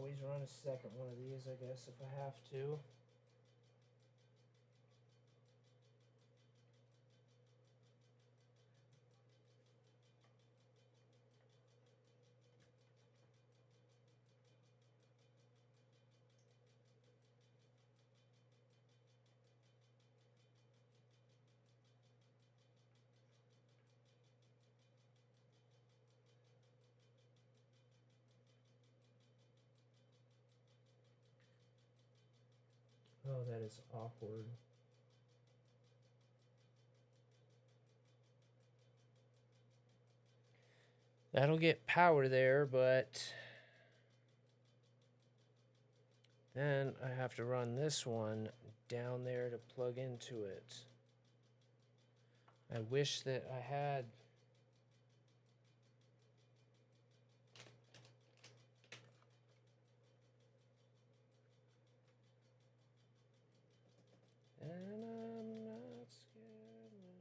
always run a second one of these, I guess, if I have to. Oh, that is awkward. That'll get power there, but then I have to run this one down there to plug into it. I wish that I had... And I'm not scared now.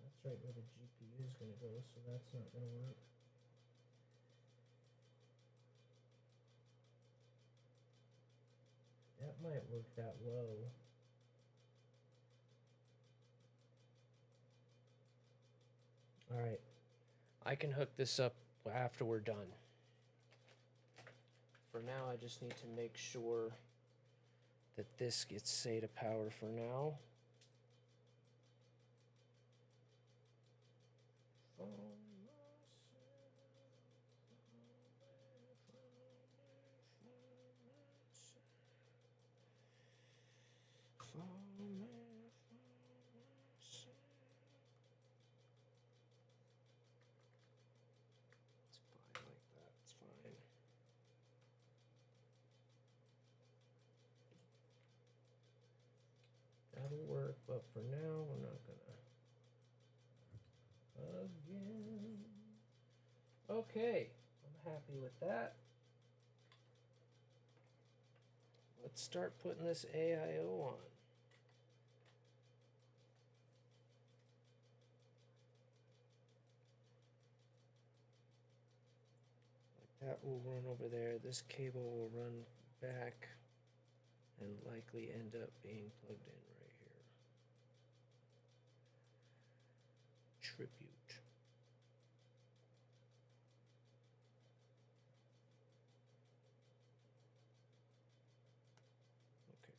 That's right where the GPU is going to go, so that's not going to work. That might work that low. Alright, I can hook this up after we're done. For now, I just need to make sure that this gets SATA power for now. That'll work, but for now, we're not gonna. Again. Okay, I'm happy with that. Let's start putting this AIO on. Like that will run over there. This cable will run back and likely end up being plugged in right here. Tribute. Okay.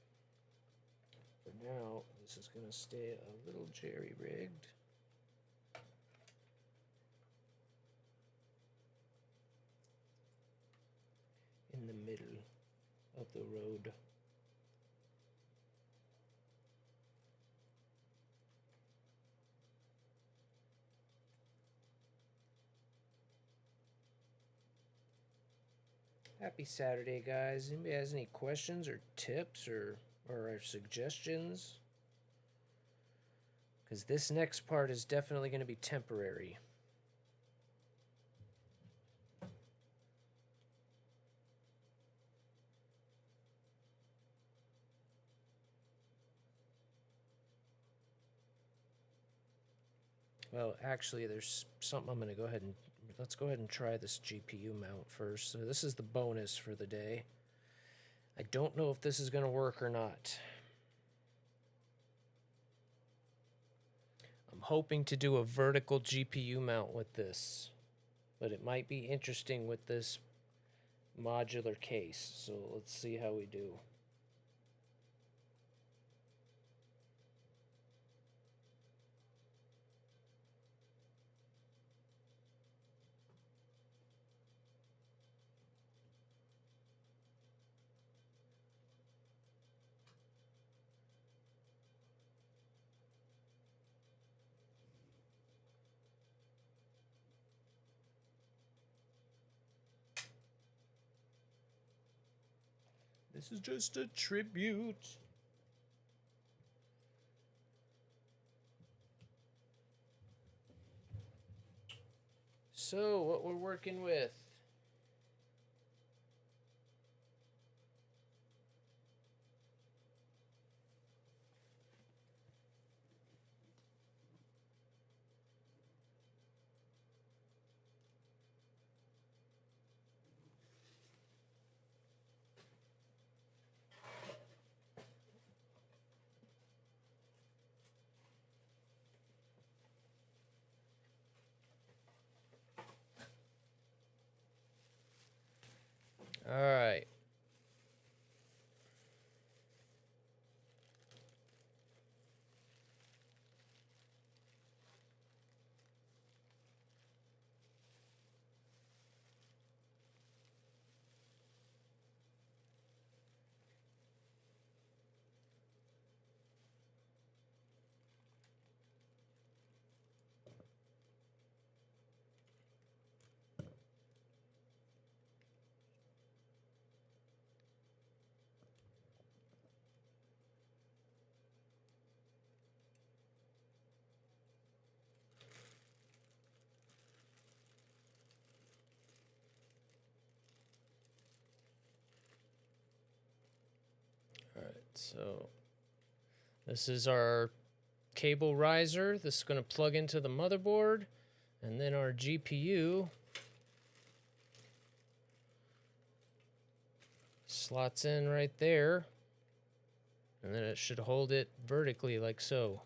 For now, this is going to stay a little jerry-rigged. In the middle of the road. Happy Saturday, guys. Anybody has any questions or tips or suggestions? Because this next part is definitely going to be temporary. Well, actually, there's something I'm going to go ahead and... Let's go ahead and try this GPU mount first. So this is the bonus for the day. I don't know if this is going to work or not. I'm hoping to do a vertical GPU mount with this. But it might be interesting with this modular case. So let's see how we do. This is just a tribute. So, what we're working with. So this is our cable riser. This is going to plug into the motherboard, and then our GPU slots in right there, and then it should hold it vertically like so.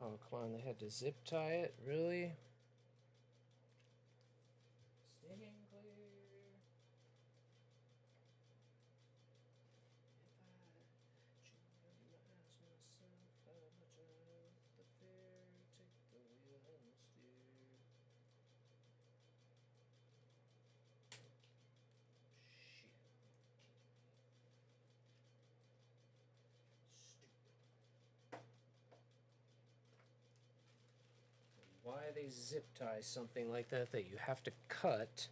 Oh, come on, they had to zip tie it? Really? Sneaking clear. If I should ask myself how much I love the fear, take the wheel and steer. Shit. Stupid. Why they zip tie something like that that you have to cut?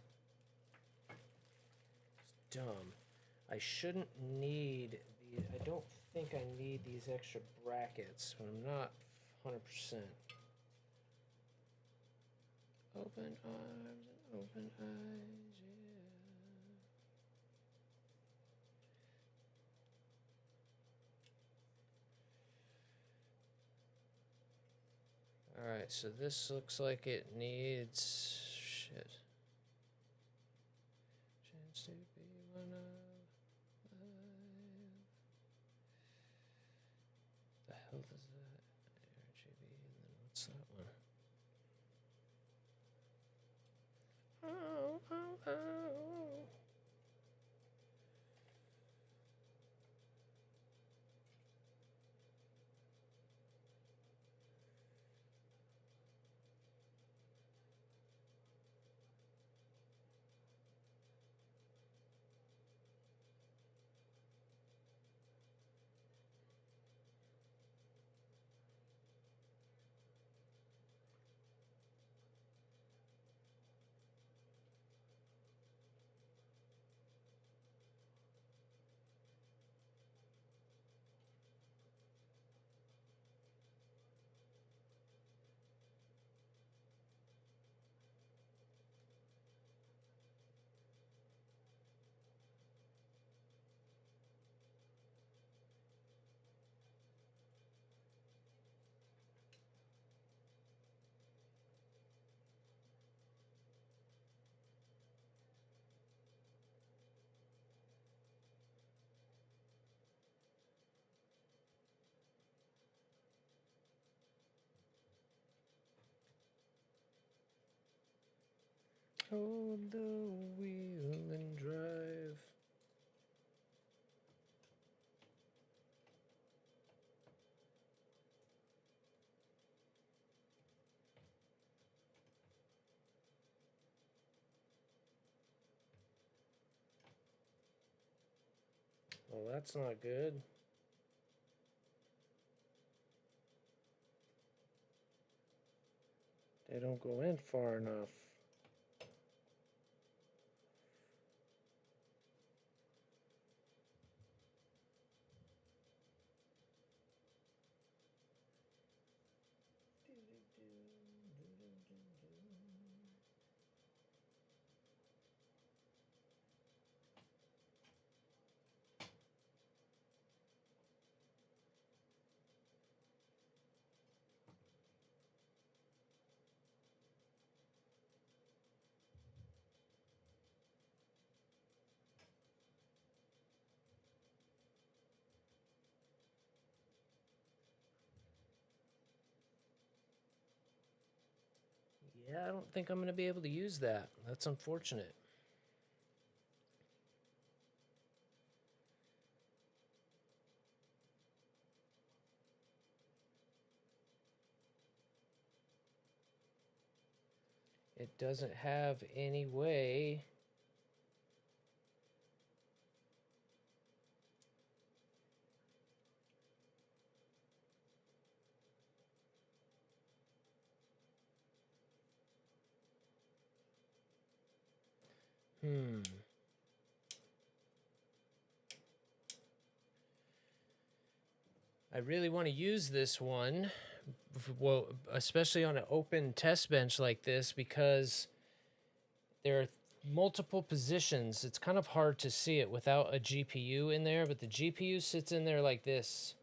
It's dumb. I shouldn't need these. I don't think I need these extra brackets, but I'm not 100%. Open arms and open eyes, yeah. Alright, so this looks like it needs... shit. Chance to be one of... the hell does that? RGB, and then what's that one? Oh, oh, oh. Hold the wheel and drive. Well, that's not good. They don't go in far enough. Yeah, I don't think I'm going to be able to use that. That's unfortunate. It doesn't have any way. I really want to use this one, well, especially on an open test bench like this, because there are multiple positions. It's kind of hard to see it without a GPU in there, but the GPU sits in there like this.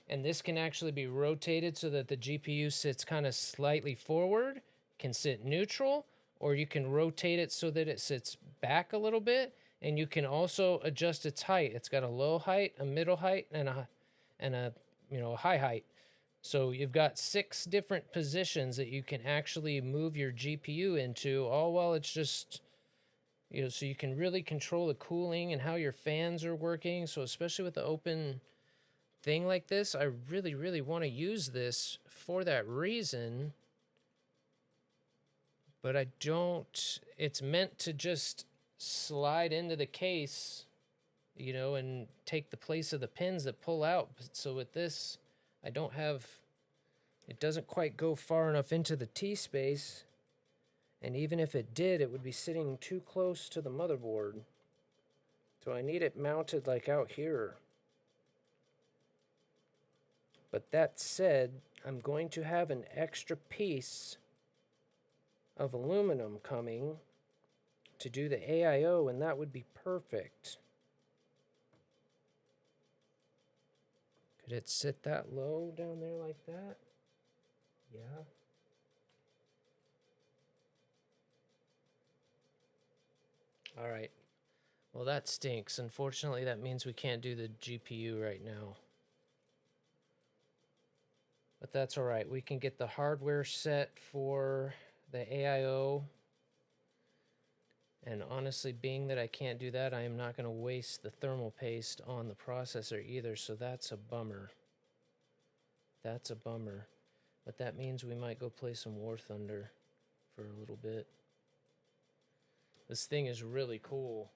And this can actually be rotated so that the GPU sits kind of slightly forward, can sit neutral, or you can rotate it so that it sits back a little bit, and you can also adjust its height. It's got a low height, a middle height, and a high height. So you've got 6 different positions that you can actually move your GPU into, all while it's just, so you can really control the cooling and how your fans are working. So especially with the open thing like this, I really, really want to use this for that reason. But I don't, it's meant to just slide into the case, and take the place of the pins that pull out. So with this, I don't have, it doesn't quite go far enough into the T space. And even if it did, it would be sitting too close to the motherboard. So I need it mounted like out here. But that said, I'm going to have an extra piece of aluminum coming to do the AIO, and that would be perfect. Could it sit that low down there like that? Yeah. All right. Well, that stinks. Unfortunately, that means we can't do the GPU right now. But that's all right. We can get the hardware set for the AIO. And honestly, being that I can't do that, I am not going to waste the thermal paste on the processor either. So that's a bummer. That's a bummer. But that means we might go play some War Thunder for a little bit. This thing is really cool,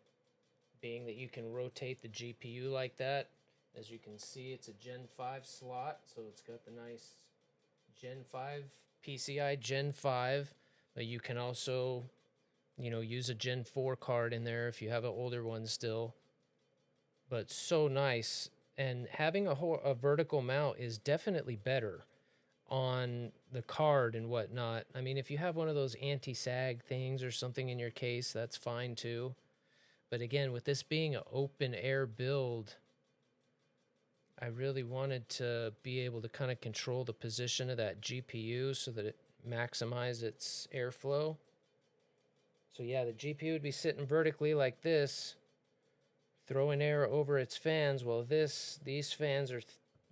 being that you can rotate the GPU like that. As you can see, it's a Gen 5 slot, so it's got the nice Gen 5 PCI Gen 5, but you can also, use a Gen 4 card in there if you have an older one still. But so nice, and having a vertical mount is definitely better on the card and whatnot. I mean, if you have one of those anti-sag things or something in your case, that's fine too. But again, with this being an open air build, I really wanted to be able to kind of control the position of that GPU so that it maximizes its airflow. So yeah, the GPU would be sitting vertically like this, throwing air over its fans, while these fans are,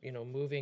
moving